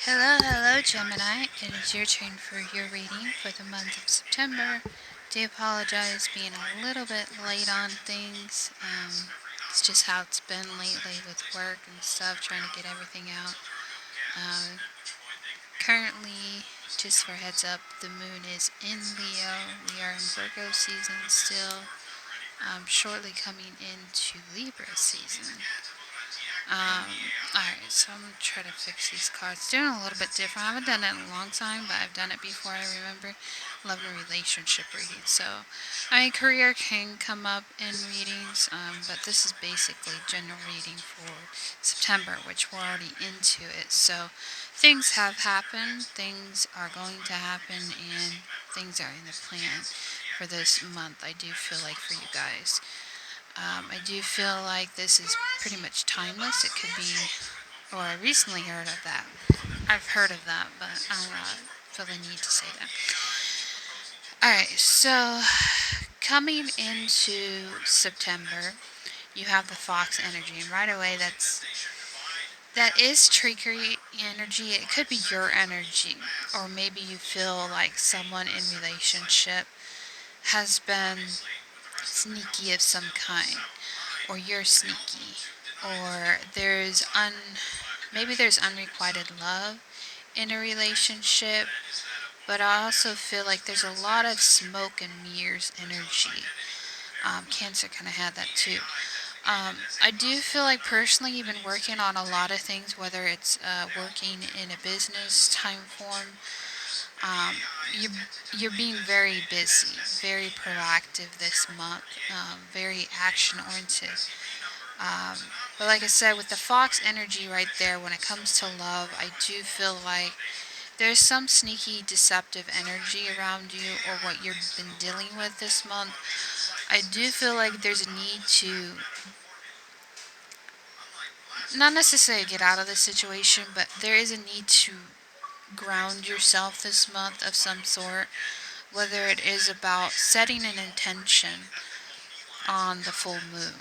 Hello, Gemini. It is your turn for your reading for the month of September. Do apologize being a little bit late on things. It's just how it's been lately with work and stuff, trying to get everything out. Um, Currently, just for heads up, the moon is in Leo. We are in Virgo season still, shortly coming into Libra season. Um, Alright, so I'm going to try to fix these cards. Doing a little bit different. I haven't done it in a long time, but I've done it before, I remember. Love a relationship reading. So, career can come up in readings, but this is basically general reading for September, which we're already into it. So, things have happened, things are going to happen, and things are in the plan for this month, I do feel like, for you guys. I do feel like this is pretty much timeless. It could be, or I recently heard of that. I've heard of that, but I don't feel the need to say that. Alright, so coming into September, you have the fox energy, and right away that is trickery energy. It could be your energy, or maybe you feel like someone in relationship has been sneaky of some kind, or you're sneaky, or maybe there's unrequited love in a relationship, but I also feel like there's a lot of smoke and mirrors energy. Cancer kind of had that too. I do feel like personally you've been working on a lot of things, whether it's working in a business time form. Um, you, you're being very busy, very proactive this month, very action oriented. Um, but like I said, with the fox energy right there, when it comes to love, I do feel like there's some sneaky, deceptive energy around you or what you've been dealing with this month. I do feel like there's a need to not necessarily get out of the situation, but there is a need to ground yourself this month of some sort, whether it is about setting an intention on the full moon.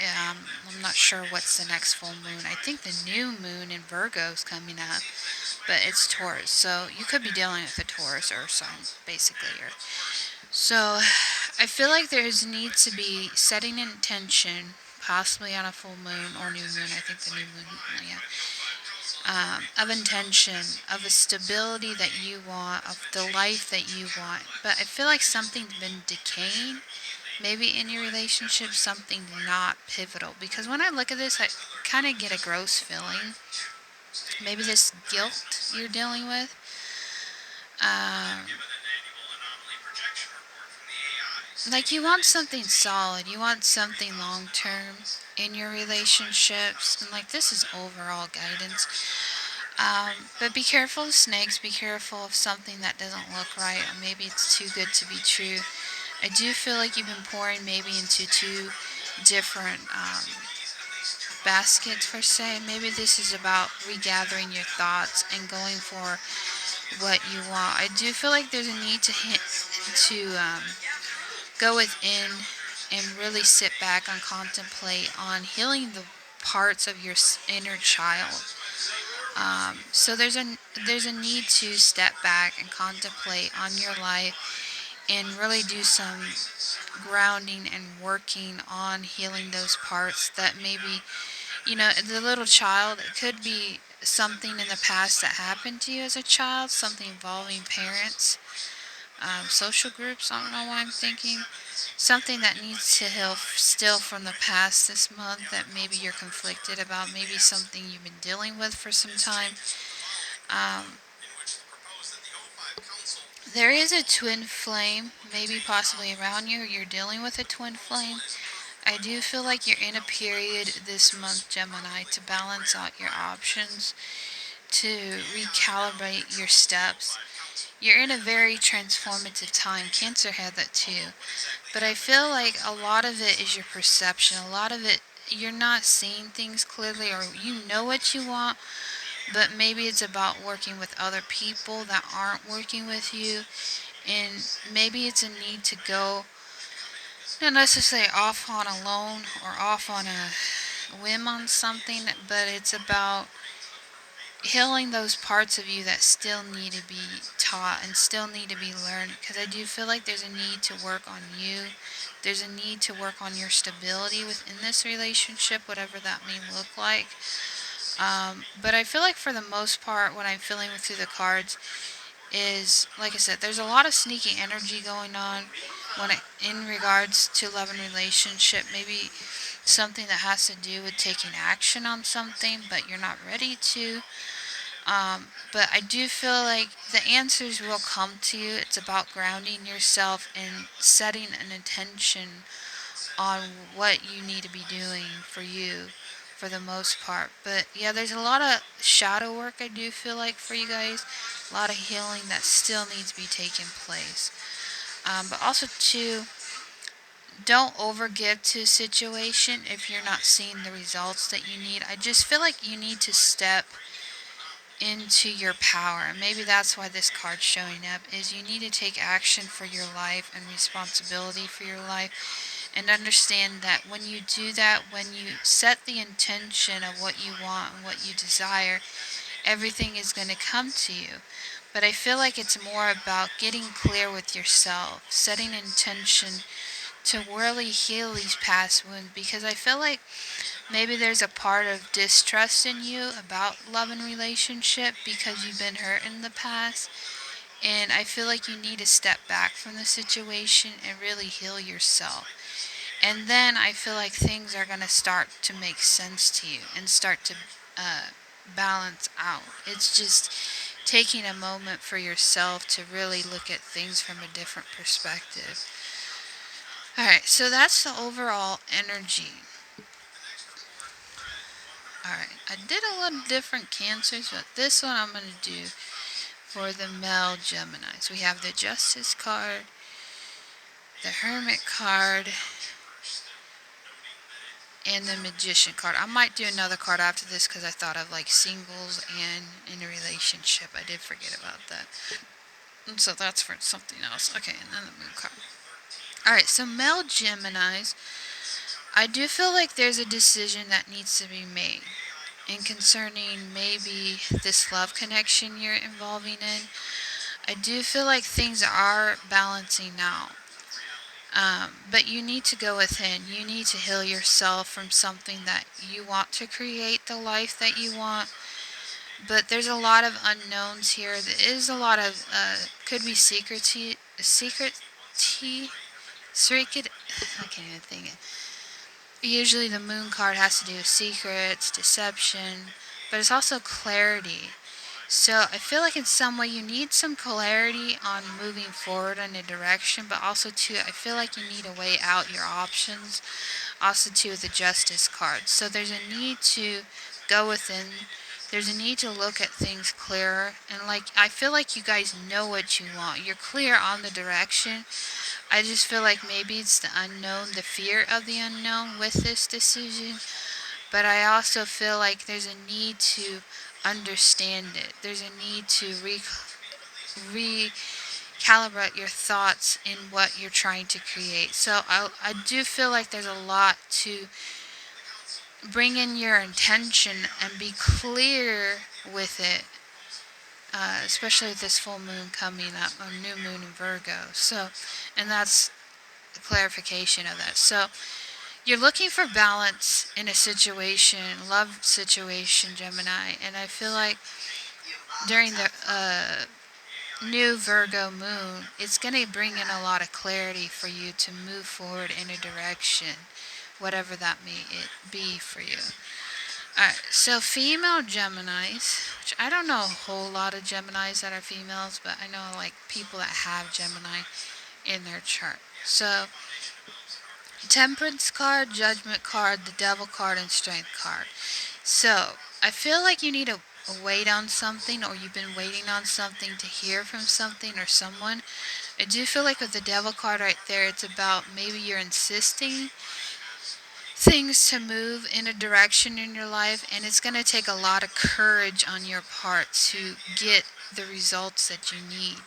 I'm not sure what's the next full moon. I think the new moon in Virgo is coming up, but it's Taurus. So you could be dealing with a Taurus or sign, basically. So I feel like there's a need to be setting an intention, possibly on a full moon or new moon. I think the new moon, yeah. Of intention, of a stability that you want, of the life that you want. But I feel like something's been decaying. Maybe in your relationship, something not pivotal. Because when I look at this, I kind of get a gross feeling. Maybe this guilt you're dealing with. Um, like you want something solid, you want something long term in your relationships, and like this is overall guidance. But be careful of snakes, be careful of something that doesn't look right, or maybe it's too good to be true. I do feel like you've been pouring maybe into two different baskets, per se. Maybe this is about regathering your thoughts and going for what you want. I do feel like there's a need to go within and really sit back and contemplate on healing the parts of your inner child. So there's a need to step back and contemplate on your life and really do some grounding and working on healing those parts that maybe, the little child, it could be something in the past that happened to you as a child, something involving parents, social groups, I don't know why I'm thinking. Something that needs to heal still from the past this month that maybe you're conflicted about, maybe something you've been dealing with for some time. Um, there is a twin flame, maybe possibly around you, or you're dealing with a twin flame. I do feel like you're in a period this month, Gemini, to balance out your options, to recalibrate your steps. You're in a very transformative time. Cancer had that too. But I feel like a lot of it is your perception. A lot of it, you're not seeing things clearly, or you know what you want, but maybe it's about working with other people that aren't working with you. And maybe it's a need to go, not necessarily off on a loan or off on a whim on something, but it's about healing those parts of you that still need to be taught and still need to be learned, because I do feel like there's a need to work on you. There's a need to work on your stability within this relationship, whatever that may look like. But I feel like for the most part, what I'm feeling through the cards is, like I said, there's a lot of sneaky energy going on in regards to love and relationship. Maybe something that has to do with taking action on something, but you're not ready to. But I do feel like the answers will come to you. It's about grounding yourself and setting an intention on what you need to be doing for you for the most part. But yeah, there's a lot of shadow work I do feel like for you guys. A lot of healing that still needs to be taking place. But also too, don't overgive to a situation if you're not seeing the results that you need. I just feel like you need to step into your power. Maybe that's why this card's showing up, is you need to take action for your life and responsibility for your life, and understand that when you do that, when you set the intention of what you want and what you desire, everything is going to come to you. But I feel like it's more about getting clear with yourself, setting intention to really heal these past wounds, because I feel like maybe there's a part of distrust in you about love and relationship because you've been hurt in the past. And I feel like you need to step back from the situation and really heal yourself. And then I feel like things are going to start to make sense to you and start to balance out. It's just taking a moment for yourself to really look at things from a different perspective. Alright, so that's the overall energy. Alright, I did a lot of different cancers, but this one I'm going to do for the male Geminis. We have the Justice card, the Hermit card, and the Magician card. I might do another card after this because I thought of like singles and in a relationship. I did forget about that. And so that's for something else. Okay, and then the Moon card. Alright, so male Geminis, I do feel like there's a decision that needs to be made. And concerning maybe this love connection you're involving in, I do feel like things are balancing out. But you need to go within. You need to heal yourself from something that you want to create the life that you want. But there's a lot of unknowns here. There is a lot of, could be secrecy, I can't even think it. Usually the moon card has to do with secrets, deception, but it's also clarity. So I feel like in some way you need some clarity on moving forward in a direction, but also too, I feel like you need to weigh out your options. Also too, with the Justice card. So there's a need to go within. There's a need to look at things clearer. And like, I feel like you guys know what you want. You're clear on the direction. I just feel like maybe it's the unknown, the fear of the unknown with this decision. But I also feel like there's a need to understand it. There's a need to recalibrate your thoughts in what you're trying to create. So I do feel like there's a lot to bring in your intention and be clear with it, especially with this full moon coming up, or new moon in Virgo. So, and that's the clarification of that. So, you're looking for balance in a situation, love situation, Gemini, and I feel like during the new Virgo moon, it's going to bring in a lot of clarity for you to move forward in a direction, whatever that may be for you. Alright, so female Geminis, which I don't know a whole lot of Geminis that are females, but I know like people that have Gemini in their chart. So, Temperance card, Judgment card, the Devil card, and Strength card. So, I feel like you need to wait on something, or you've been waiting on something to hear from something or someone. I do feel like with the Devil card right there, it's about maybe you're insisting things to move in a direction in your life, and it's going to take a lot of courage on your part to get the results that you need.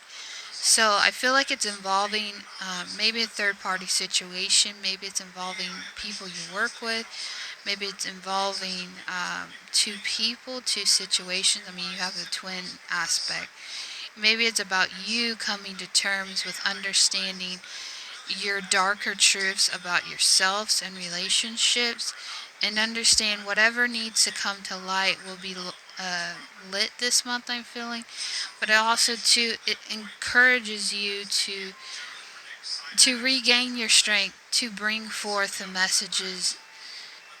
So I feel like it's involving maybe a third party situation, maybe it's involving people you work with, Maybe it's involving two people, two situations. I mean, you have the twin aspect. Maybe it's about you coming to terms with understanding your darker truths about yourselves and relationships, and understand whatever needs to come to light will be lit this month, I'm feeling. But it also too, it encourages you to regain your strength, to bring forth the messages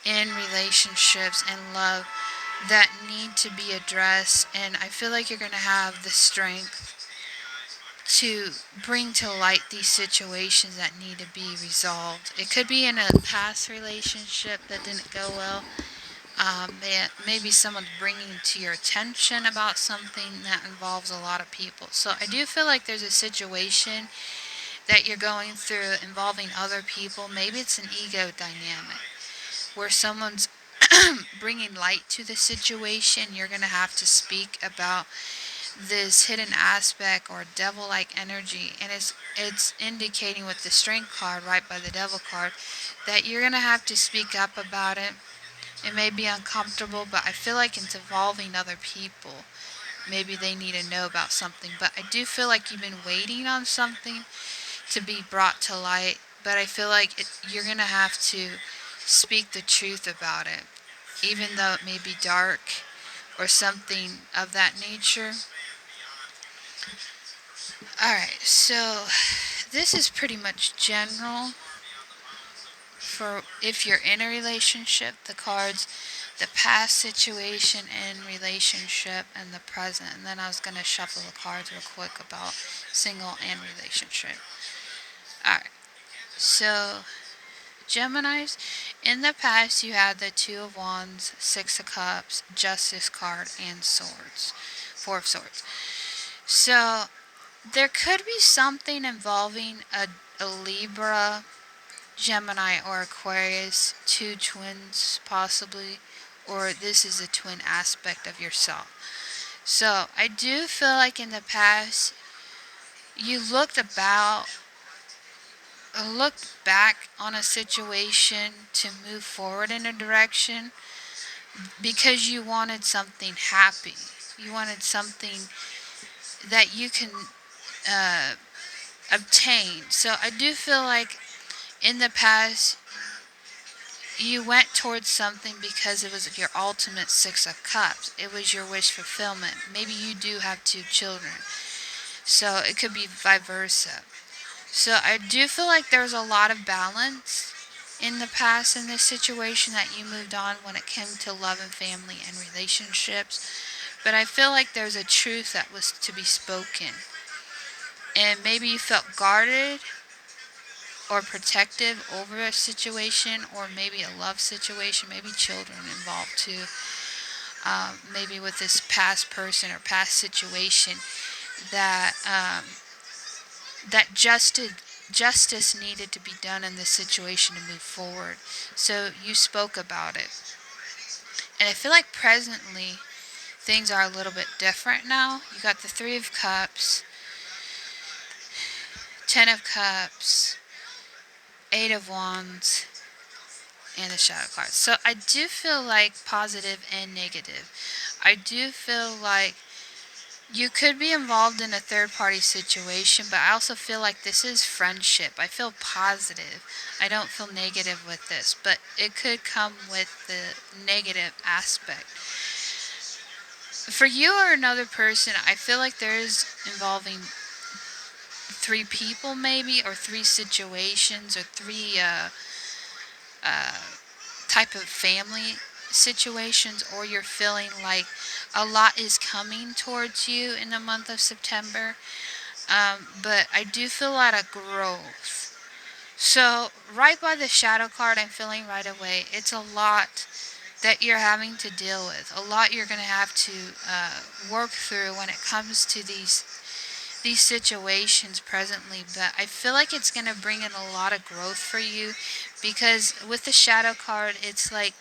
in relationships and love that need to be addressed. And I feel like you're going to have the strength to bring to light these situations that need to be resolved. It could be in a past relationship that didn't go well. Maybe someone's bringing to your attention about something that involves a lot of people. So I do feel like there's a situation that you're going through involving other people. Maybe it's an ego dynamic where someone's bringing light to the situation. You're going to have to speak about this hidden aspect or devil-like energy, and it's indicating with the strength card right by the devil card that you're going to have to speak up about it. It may be uncomfortable, but I feel like it's involving other people. Maybe they need to know about something, but I do feel like you've been waiting on something to be brought to light, but I feel like you're going to have to speak the truth about it, even though it may be dark or something of that nature. Alright, so this is pretty much general for if you're in a relationship, the cards, the past situation and relationship, and the present. And then I was going to shuffle the cards real quick about single and relationship. Alright, so Geminis, in the past you had the Two of Wands, Six of Cups, Justice card, and Swords. Four of Swords. So there could be something involving a Libra, Gemini, or Aquarius, two twins possibly, or this is a twin aspect of yourself. So I do feel like in the past you looked back on a situation to move forward in a direction because you wanted something happy. You wanted something that you can uh, obtain. So I do feel like in the past you went towards something because it was your ultimate Six of Cups. It was your wish fulfillment. Maybe you do have two children, so it could be vice versa. So I do feel like there was a lot of balance in the past in this situation that you moved on when it came to love and family and relationships. But I feel like there's a truth that was to be spoken. And maybe you felt guarded or protective over a situation, or maybe a love situation, maybe children involved too. Maybe with this past person or past situation that that justice needed to be done in this situation to move forward. So you spoke about it. And I feel like presently things are a little bit different now. You got the Three of Cups, Ten of Cups, Eight of Wands, and the Shadow card. So I do feel like positive and negative. I do feel like you could be involved in a third party situation, but I also feel like this is friendship. I feel positive. I don't feel negative with this, but it could come with the negative aspect. For you or another person, I feel like there is involving three people maybe, or three situations, or three type of family situations, or you're feeling like a lot is coming towards you in the month of September. But I do feel a lot of growth. So right by the Shadow card, I'm feeling right away it's a lot that you're having to deal with, a lot you're going to have to work through when it comes to these situations presently. But I feel like it's going to bring in a lot of growth for you, because with the Shadow card, it's like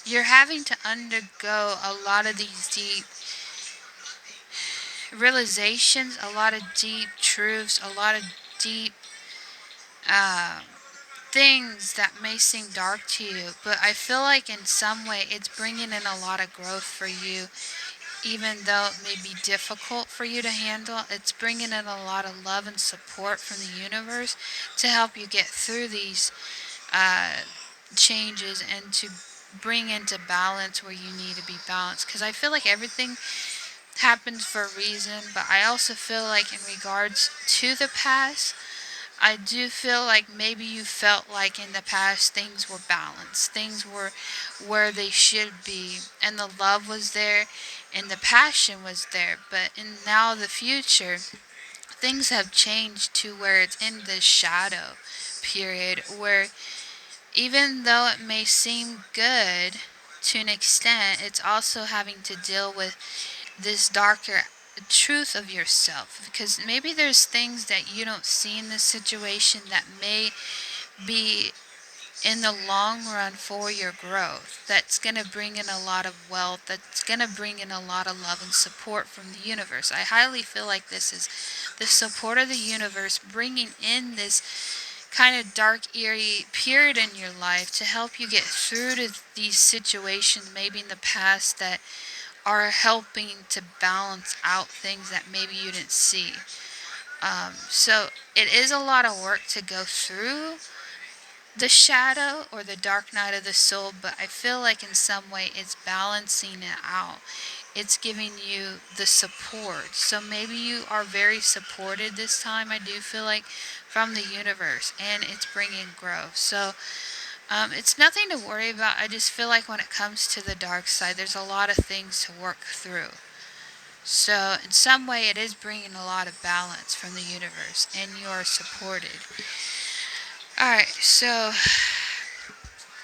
you're having to undergo a lot of these deep realizations, a lot of deep truths, a lot of deep things that may seem dark to you, but I feel like in some way it's bringing in a lot of growth for you. Even though it may be difficult for you to handle, it's bringing in a lot of love and support from the universe to help you get through these uh, changes and to bring into balance where you need to be balanced. Because I feel like everything happens for a reason, but I also feel like in regards to the past, I do feel like maybe you felt like in the past things were balanced, things were where they should be, and the love was there, and the passion was there. But in now the future, things have changed to where it's in the shadow period, where even though it may seem good to an extent, it's also having to deal with this darker truth of yourself, because maybe there's things that you don't see in this situation that may be in the long run for your growth, that's going to bring in a lot of wealth, that's going to bring in a lot of love and support from the universe. I highly feel like this is the support of the universe bringing in this kind of dark, eerie period in your life to help you get through to these situations maybe in the past that are helping to balance out things that maybe you didn't see. So it is a lot of work to go through the shadow or the dark night of the soul, but I feel like in some way it's balancing it out. It's giving you the support. So maybe you are very supported this time, I do feel like, from the universe, and it's bringing growth. So it's nothing to worry about. I just feel like when it comes to the dark side, there's a lot of things to work through. So in some way, it is bringing a lot of balance from the universe, and you are supported. Alright, so...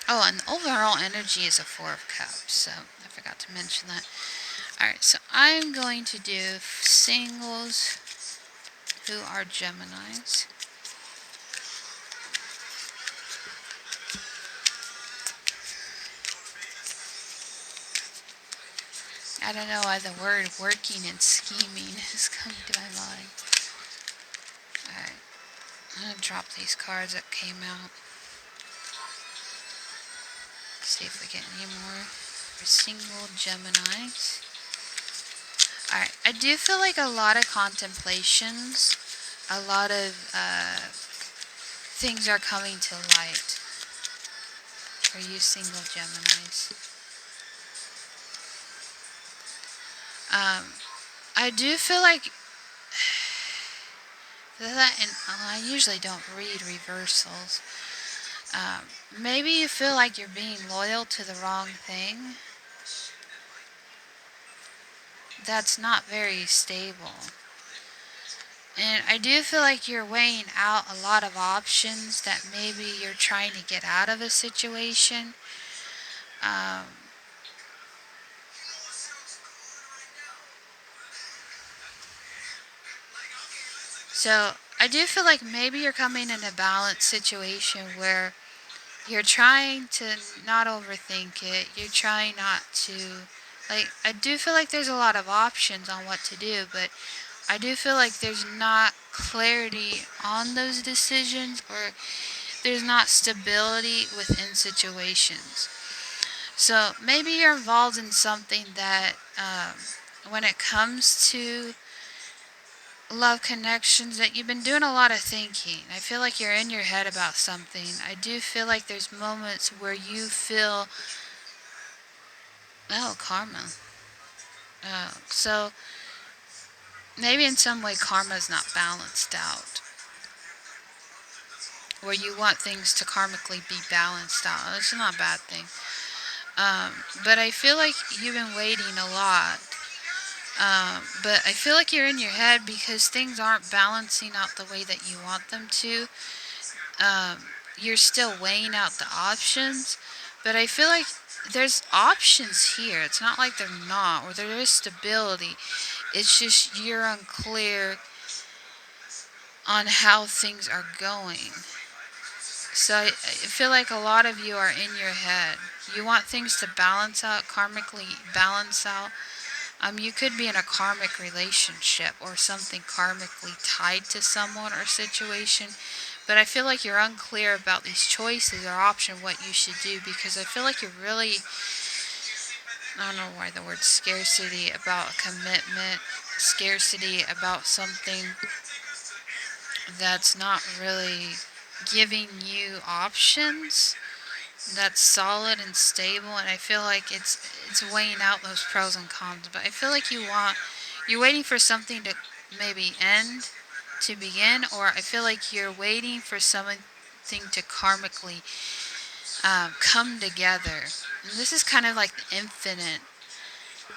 Oh, and the overall energy is a Four of Cups, so I forgot to mention that. Alright, so I'm going to do singles who are Geminis. I don't know why the word working and scheming is coming to my mind. Alright, I'm going to drop these cards that came out. See if we get any more for single Geminis. Alright, I do feel like a lot of contemplations, a lot of things are coming to light for you single Geminis. I do feel like that, and I usually don't read reversals. Maybe you feel like you're being loyal to the wrong thing. That's not very stable. And I do feel like you're weighing out a lot of options that maybe you're trying to get out of a situation. So I do feel like maybe you're coming in a balanced situation where you're trying to not overthink it. You're trying not to, like, I do feel like there's a lot of options on what to do, but I do feel like there's not clarity on those decisions, or there's not stability within situations. So maybe you're involved in something that, when it comes to love connections, that you've been doing a lot of thinking. I feel like you're in your head about something. I do feel like there's moments where you feel, oh, karma. So maybe in some way karma's not balanced out, where you want things to karmically be balanced out. It's not a bad thing. But I feel like you've been waiting a lot. But I feel like you're in your head because things aren't balancing out the way that you want them to. You're still weighing out the options, but I feel like there's options here. It's not like they're not, or there is stability. It's just you're unclear on how things are going. So I feel like a lot of you are in your head. You want things to balance out, karmically balance out. You could be in a karmic relationship or something karmically tied to someone or situation, but I feel like you're unclear about these choices or option what you should do, because I feel like you're really, I don't know why the word scarcity about commitment, scarcity about something that's not really giving you options that's solid and stable, and I feel like it's weighing out those pros and cons. But I feel like you're waiting for something to maybe end to begin, or I feel like you're waiting for something to karmically come together. And this is kind of like the infinite.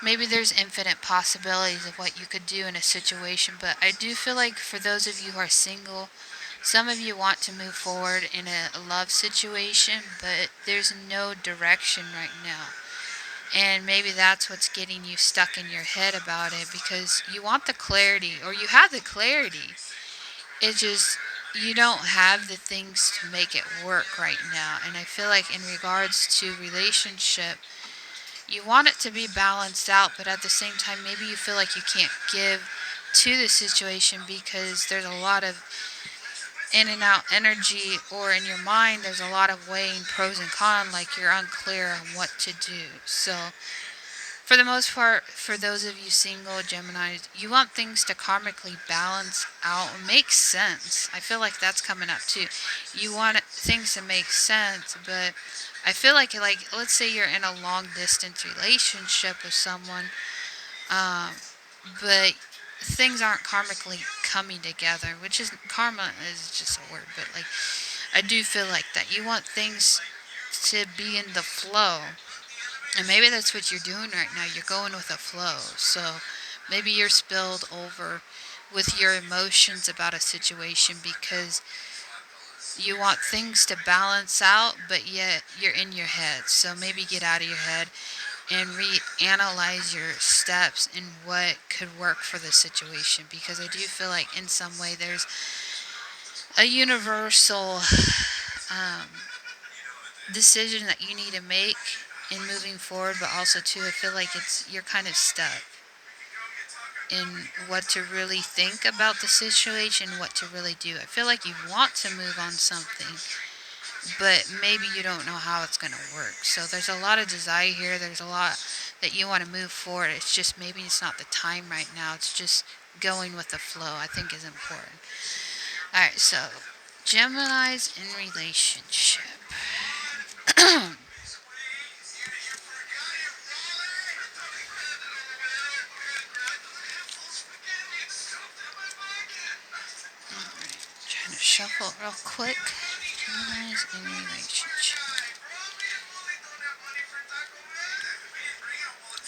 Maybe there's infinite possibilities of what you could do in a situation, but I do feel like for those of you who are single, some of you want to move forward in a love situation, but there's no direction right now. And maybe that's what's getting you stuck in your head about it, because you want the clarity, or you have the clarity. It's just you don't have the things to make it work right now. And I feel like in regards to relationship, you want it to be balanced out, but at the same time, maybe you feel like you can't give to the situation because there's a lot of in and out energy, or in your mind there's a lot of weighing pros and cons, like you're unclear on what to do. So for the most part, for those of you single Geminis, you want things to karmically balance out and make sense. I feel like that's coming up too. You want things to make sense, but I feel like let's say you're in a long distance relationship with someone, um, but things aren't karmically coming together, which is, karma is just a word, but like I do feel like that. You want things to be in the flow. And maybe that's what you're doing right now. You're going with a flow. So maybe you're spilled over with your emotions about a situation because you want things to balance out, but yet you're in your head. So maybe get out of your head and reanalyze your steps and what could work for the situation, because I do feel like in some way there's a universal decision that you need to make in moving forward, but also too I feel like you're kind of stuck in what to really think about the situation, what to really do. I feel like you want to move on something, but maybe you don't know how it's going to work. So there's a lot of desire here. There's a lot that you want to move forward. It's just maybe it's not the time right now. It's just going with the flow, I think, is important. All right, so Gemini's in relationship. Trying to shuffle real quick. Gemini's in relationship.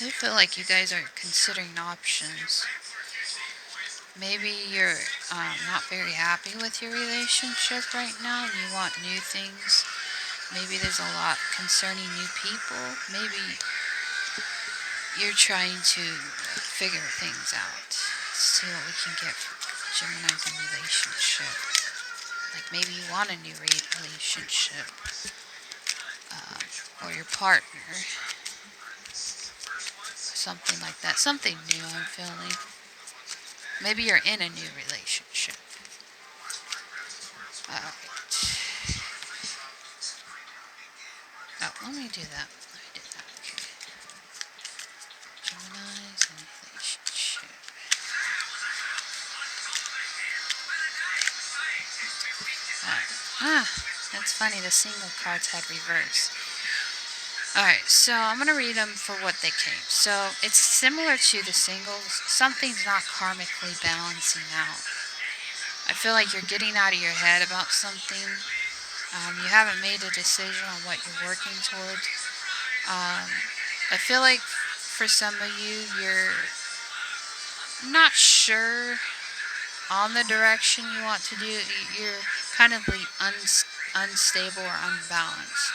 I feel like you guys are considering options. Maybe you're not very happy with your relationship right now and you want new things. Maybe there's a lot concerning new people. Maybe you're trying to figure things out. See what we can get from Gemini's in relationship. Like maybe you want a new relationship, or your partner, something like that. Something new, I'm feeling. Maybe you're in a new relationship. Alright. Oh, let me do that. Let me do that. Okay. Gemini's in relationship. That's funny. The single cards had reverse. Alright, so I'm going to read them for what they came. So it's similar to the singles. Something's not karmically balancing out. I feel like you're getting out of your head about something. You haven't made a decision on what you're working towards. I feel like for some of you, you're not sure on the direction you want to do. You're kind of like unstable or unbalanced.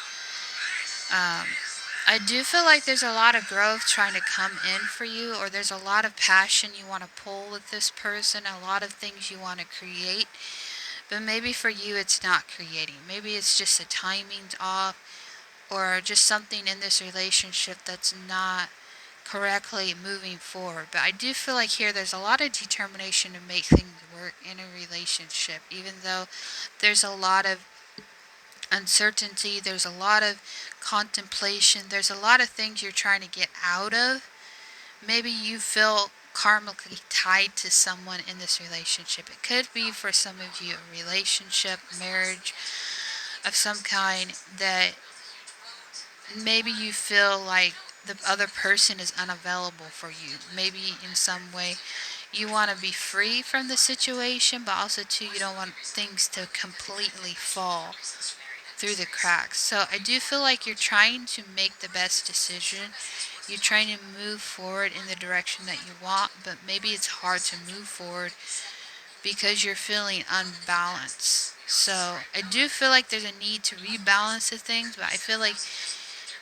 I do feel like there's a lot of growth trying to come in for you, or there's a lot of passion you want to pull with this person, a lot of things you want to create, but maybe for you it's not creating. Maybe it's just the timing's off, or just something in this relationship that's not correctly moving forward. But I do feel like here there's a lot of determination to make things work in a relationship, even though there's a lot of uncertainty, there's a lot of contemplation, there's a lot of things you're trying to get out of. Maybe you feel karmically tied to someone in this relationship. It could be for some of you a relationship, marriage of some kind that maybe you feel like the other person is unavailable for you. Maybe in some way you want to be free from the situation, but also too you don't want things to completely fall through the cracks. So I do feel like you're trying to make the best decision. You're trying to move forward in the direction that you want, but maybe it's hard to move forward because you're feeling unbalanced. So I do feel like there's a need to rebalance the things, but I feel like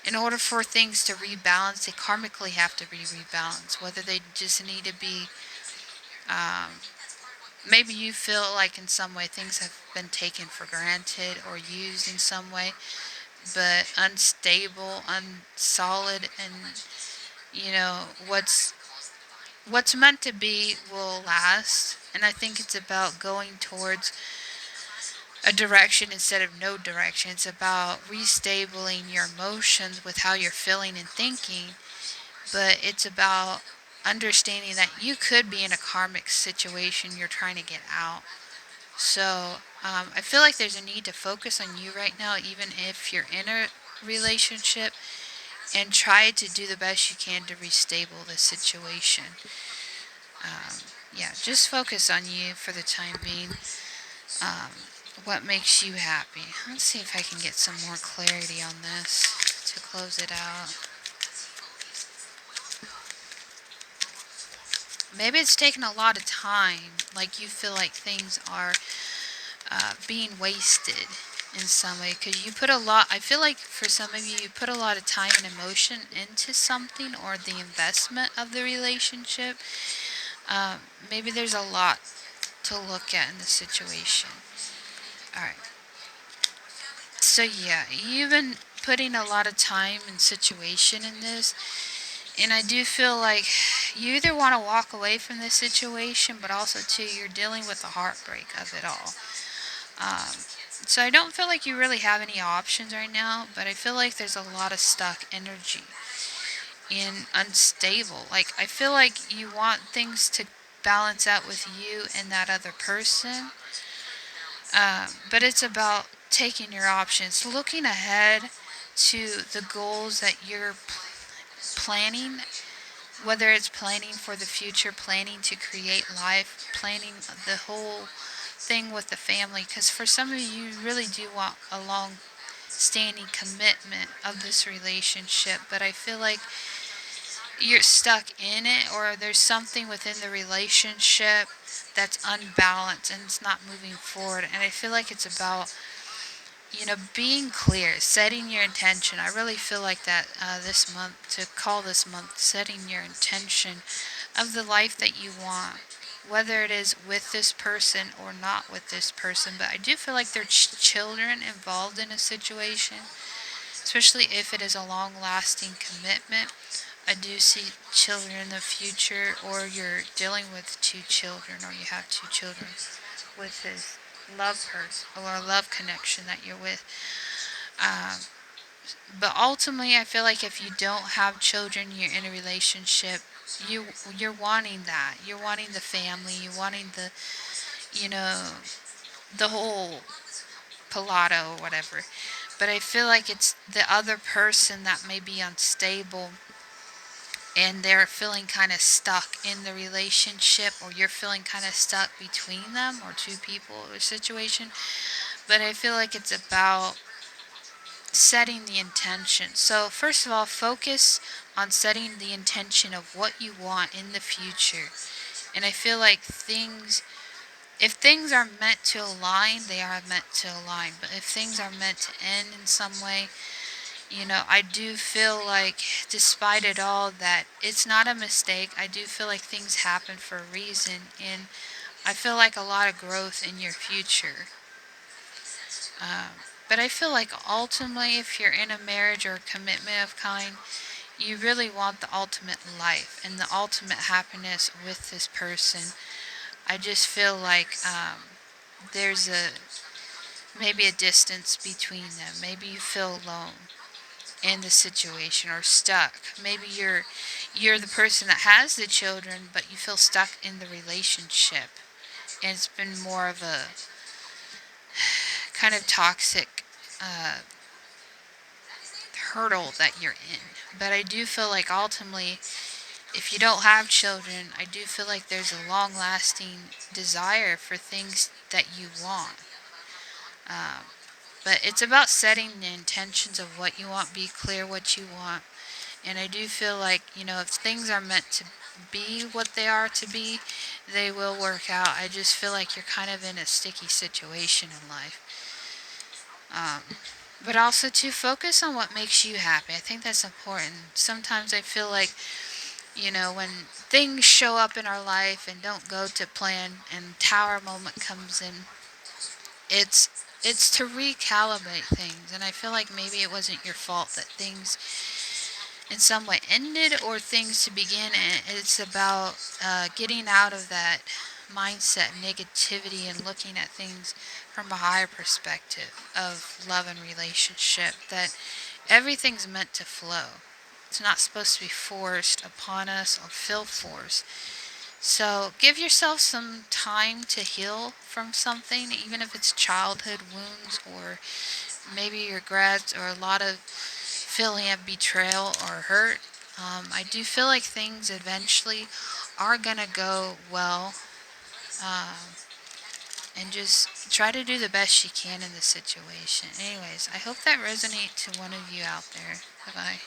in order for things to rebalance, they karmically have to be rebalanced. Whether they just need to be, maybe you feel like in some way things have been taken for granted or used in some way, but unstable, unsolid, and you know what's meant to be will last. And I think it's about going towards a direction instead of no direction. It's about restabling your emotions with how you're feeling and thinking, but it's about understanding that you could be in a karmic situation you're trying to get out. So I feel like there's a need to focus on you right now, even if you're in a relationship, and try to do the best you can to restable the situation. Yeah, just focus on you for the time being. Um, what makes you happy? Let's see if I can get some more clarity on this to close it out. Maybe it's taken a lot of time, like you feel like things are being wasted in some way, because you put a lot, I feel like for some of you, you put a lot of time and emotion into something or the investment of the relationship. Maybe there's a lot to look at in the situation. Alright. So yeah, you've been putting a lot of time and situation in this, and I do feel like you either want to walk away from this situation, but also too you're dealing with the heartbreak of it all. So I don't feel like you really have any options right now, but I feel like there's a lot of stuck energy and unstable. Like I feel like you want things to balance out with you and that other person, but it's about taking your options, looking ahead to the goals that you're planning, whether it's planning for the future, planning to create life, planning the whole thing with the family. Because for some of you, you really do want a long standing commitment of this relationship, but I feel like you're stuck in it, or there's something within the relationship that's unbalanced and it's not moving forward. And I feel like it's about being clear, setting your intention. I really feel like that this month, to call this month setting your intention of the life that you want, whether it is with this person or not with this person. But I do feel like there's children involved in a situation, especially if it is a long-lasting commitment. I do see children in the future, or you're dealing with two children, or you have two children with this love person or a love connection that you're with. Um, but ultimately, I feel like if you don't have children, you're in a relationship. You're wanting that. You're wanting the family. You're wanting you know, the whole palato or whatever. But I feel like it's the other person that may be unstable, and they're feeling kind of stuck in the relationship, or you're feeling kind of stuck between them, or two people or situation. But I feel like it's about setting the intention. So first of all, focus on setting the intention of what you want in the future. And I feel like if things are meant to align, they are meant to align. But if things are meant to end in some way, I do feel like, despite it all, that it's not a mistake. I do feel like things happen for a reason, and I feel like a lot of growth in your future. But I feel like ultimately, if you're in a marriage or a commitment of kind, you really want the ultimate life and the ultimate happiness with this person. I just feel like there's maybe a distance between them. Maybe you feel alone in the situation or stuck. Maybe you're the person that has the children, but you feel stuck in the relationship, and it's been more of a kind of toxic uh, hurdle that you're in. But I do feel like ultimately, if you don't have children, I do feel like there's a long-lasting desire for things that you want. Um, but it's about setting the intentions of what you want, be clear what you want. And I do feel like, if things are meant to be what they are to be, they will work out. I just feel like you're kind of in a sticky situation in life. But also to focus on what makes you happy. I think that's important. Sometimes I feel like, when things show up in our life and don't go to plan and tower moment comes in, it's to recalibrate things. And I feel like maybe it wasn't your fault that things in some way ended or things to begin. And it's about getting out of that mindset, negativity, and looking at things from a higher perspective of love and relationship. That everything's meant to flow. It's not supposed to be forced upon us or feel forced. So give yourself some time to heal from something, even if it's childhood wounds or maybe regrets or a lot of feeling of betrayal or hurt. I do feel like things eventually are going to go well. Um, and just try to do the best you can in the situation. Anyways, I hope that resonates to one of you out there. Bye bye.